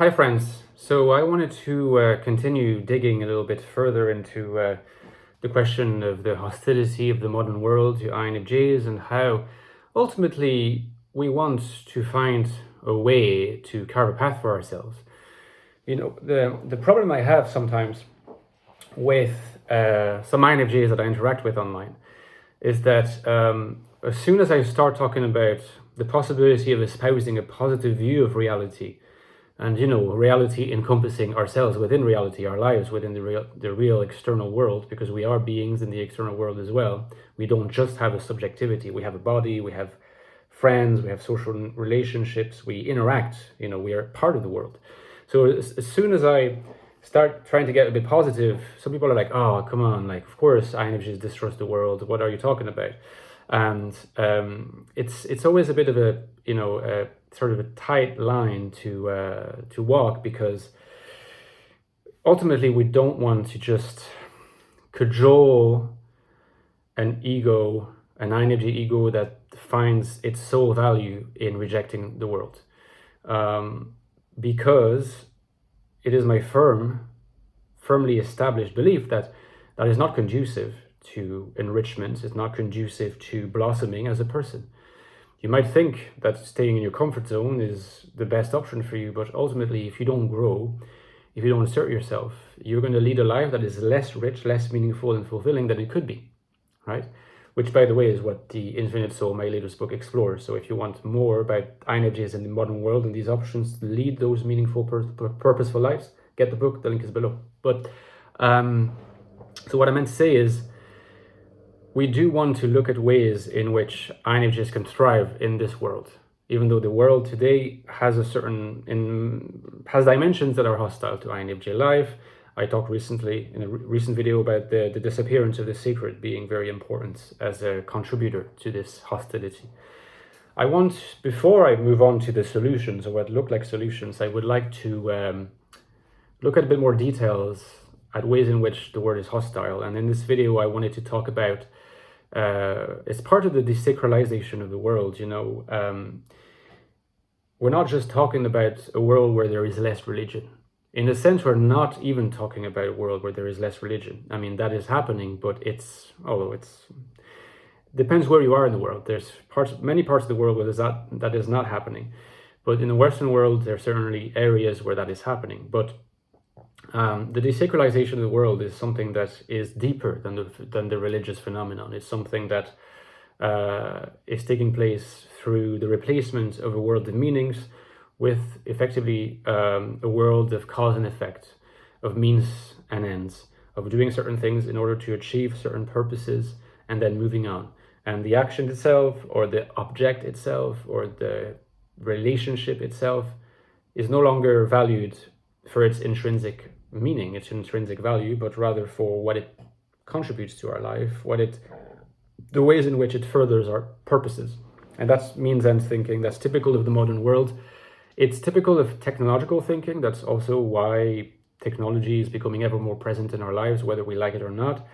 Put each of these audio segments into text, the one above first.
Hi friends, so I wanted to continue digging a little bit further into the question of the hostility of the modern world to INFJs and how ultimately we want to find a way to carve a path for ourselves. You know, the problem I have sometimes with some INFJs that I interact with online is that as soon as I start talking about the possibility of espousing a positive view of reality, and reality encompassing ourselves within reality, our lives within the real external world, because we are beings in the external world as well. We don't just have a subjectivity. We have a body, we have friends, we have social relationships, we interact, we are part of the world. So as soon as I start trying to get a bit positive, some people are like, oh, come on, like, of course INFJs distrust the world. What are you talking about? And it's always a bit of a sort of a tight line to walk, because ultimately we don't want to just cajole an INFJ ego that finds its sole value in rejecting the world, because it is my firmly established belief that that is not conducive to enrichment. It's not conducive to blossoming as a person. You might think that staying in your comfort zone is the best option for you, but ultimately, if you don't grow, if you don't assert yourself, you're going to lead a life that is less rich, less meaningful and fulfilling than it could be, right? Which, by the way, is what the Infinite Soul, my latest book, explores. So if you want more about INFJs in the modern world and these options to lead those meaningful, purposeful lives, get the book. The link is below. But so what I meant to say is, we do want to look at ways in which INFJs can thrive in this world, even though the world today has has dimensions that are hostile to INFJ life. I talked recently in a recent video about the disappearance of the sacred being very important as a contributor to this hostility. Before I move on to the solutions, or what look like solutions, I would like to look at a bit more details at ways in which the word is hostile. And in this video, I wanted to talk about, it's part of the desacralization of the world. We're not just talking about a world where there is less religion. In a sense, we're not even talking about a world where there is less religion. I mean, that is happening, but although it's depends where you are in the world. There's many parts of the world where that is not happening. But in the Western world, there are certainly areas where that is happening. But the desacralization of the world is something that is deeper than the religious phenomenon. It's something that is taking place through the replacement of a world of meanings with effectively a world of cause and effect, of means and ends, of doing certain things in order to achieve certain purposes and then moving on. And the action itself, or the object itself, or the relationship itself is no longer valued for its intrinsic meaning, its intrinsic value, but rather for what it contributes to our life, the ways in which it furthers our purposes. And that's means end thinking. That's typical of the modern world. It's typical of technological thinking. That's also why technology is becoming ever more present in our lives, whether we like it or not,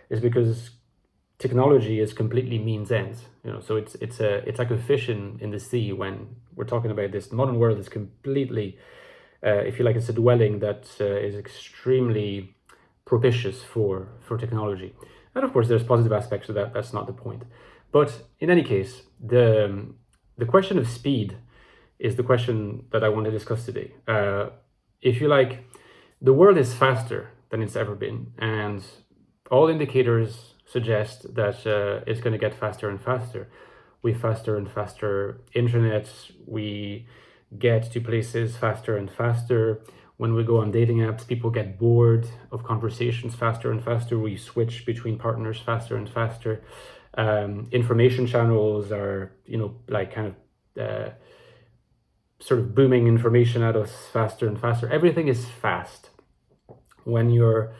is because technology is completely means ends. So it's like a fish in the sea. When we're talking about this, the modern world is completely, if you like, it's a dwelling that is extremely propitious for technology. And of course, there's positive aspects to that. That's not the point. But in any case, the question of speed is the question that I want to discuss today. If you like, the world is faster than it's ever been, and all indicators suggest that it's going to get faster and faster. We have faster and faster internet. We get to places faster and faster. When we go on dating apps, people get bored of conversations faster and faster. We switch between partners faster and faster. Information channels are, sort of booming information at us faster and faster. Everything is fast. When you're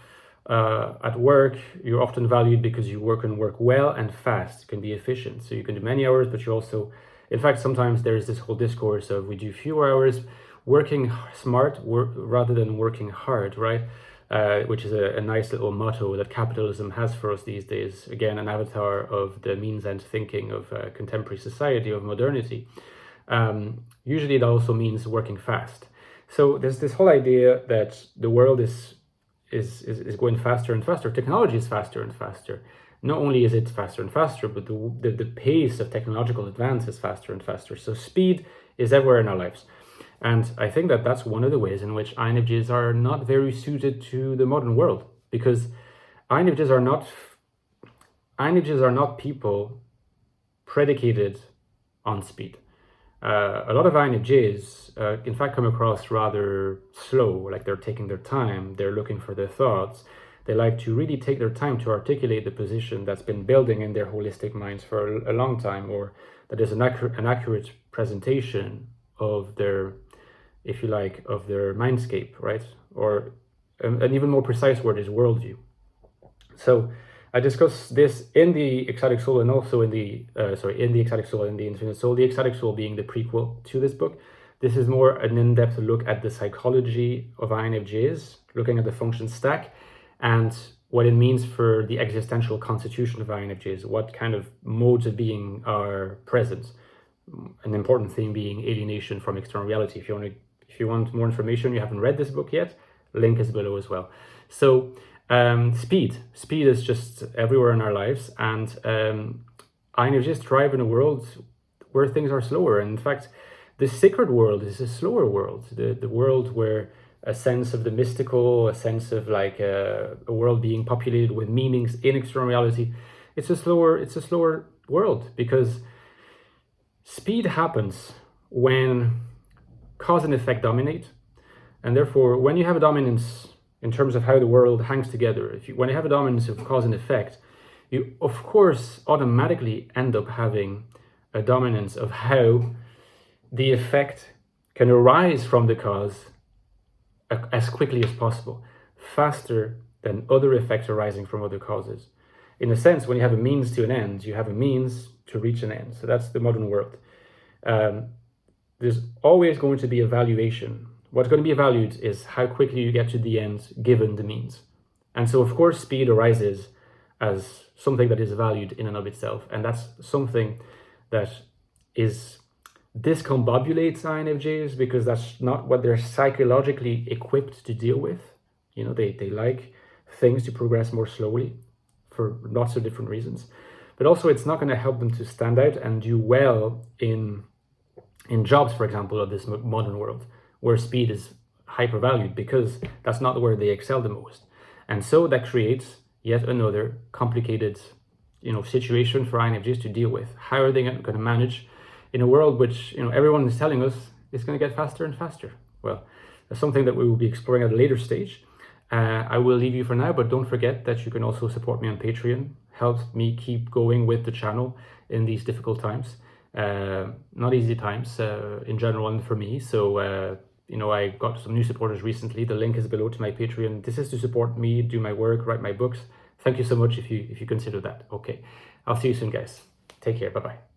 at work, you're often valued because you work well and fast. You can be efficient. So you can do many hours, but you also, in fact, sometimes there's this whole discourse of we do fewer hours, working smart rather than working hard, right? Which is a nice little motto that capitalism has for us these days. Again, an avatar of the means end thinking of contemporary society, of modernity. Usually it also means working fast. So there's this whole idea that the world is going faster and faster. Technology is faster and faster. Not only is it faster and faster, but the pace of technological advance is faster and faster. So speed is everywhere in our lives. And I think that that's one of the ways in which INFJs are not very suited to the modern world, because INFJs are not people predicated on speed. A lot of INFJs, in fact, come across rather slow, like they're taking their time, they're looking for their thoughts. They like to really take their time to articulate the position that's been building in their holistic minds for a long time, or that is an accurate presentation of their, if you like, of their mindscape, right? Or an even more precise word is worldview. So I discuss this in the Ecstatic Soul and also in the Ecstatic Soul and the Infinite Soul. The Ecstatic Soul being the prequel to this book. This is more an in-depth look at the psychology of INFJs, looking at the function stack and what it means for the existential constitution of INFJs, what kind of modes of being are present. An important theme being alienation from external reality. If you want more information, you haven't read this book yet, link is below as well. So speed is just everywhere in our lives, and INFJs thrive in a world where things are slower. And in fact, the sacred world is a slower world, the world where a sense of the mystical, a sense of like a world being populated with meanings in external reality. It's a slower world, because speed happens when cause and effect dominate, and therefore when you have a dominance in terms of how the world hangs together, when you have a dominance of cause and effect, you of course automatically end up having a dominance of how the effect can arise from the cause as quickly as possible, faster than other effects arising from other causes. In a sense, when you have a means to an end, you have a means to reach an end. So that's the modern world. There's always going to be a valuation. What's going to be valued is how quickly you get to the end given the means. And so, of course, speed arises as something that is valued in and of itself. And that's something that discombobulates INFJs, because that's not what they're psychologically equipped to deal with. You know, they like things to progress more slowly for lots of different reasons. But also, it's not going to help them to stand out and do well in jobs, for example, of this modern world, where speed is hyper-valued, because that's not where they excel the most. And so that creates yet another complicated, situation for INFJs to deal with. How are they going to manage in a world which, everyone is telling us is going to get faster and faster? Well, that's something that we will be exploring at a later stage. I will leave you for now, but don't forget that you can also support me on Patreon. Helps me keep going with the channel in these difficult times. Not easy times in general and for me. So, I got some new supporters recently. The link is below to my Patreon. This is to support me, do my work, write my books. Thank you so much if you consider that. Okay, I'll see you soon, guys. Take care. Bye-bye.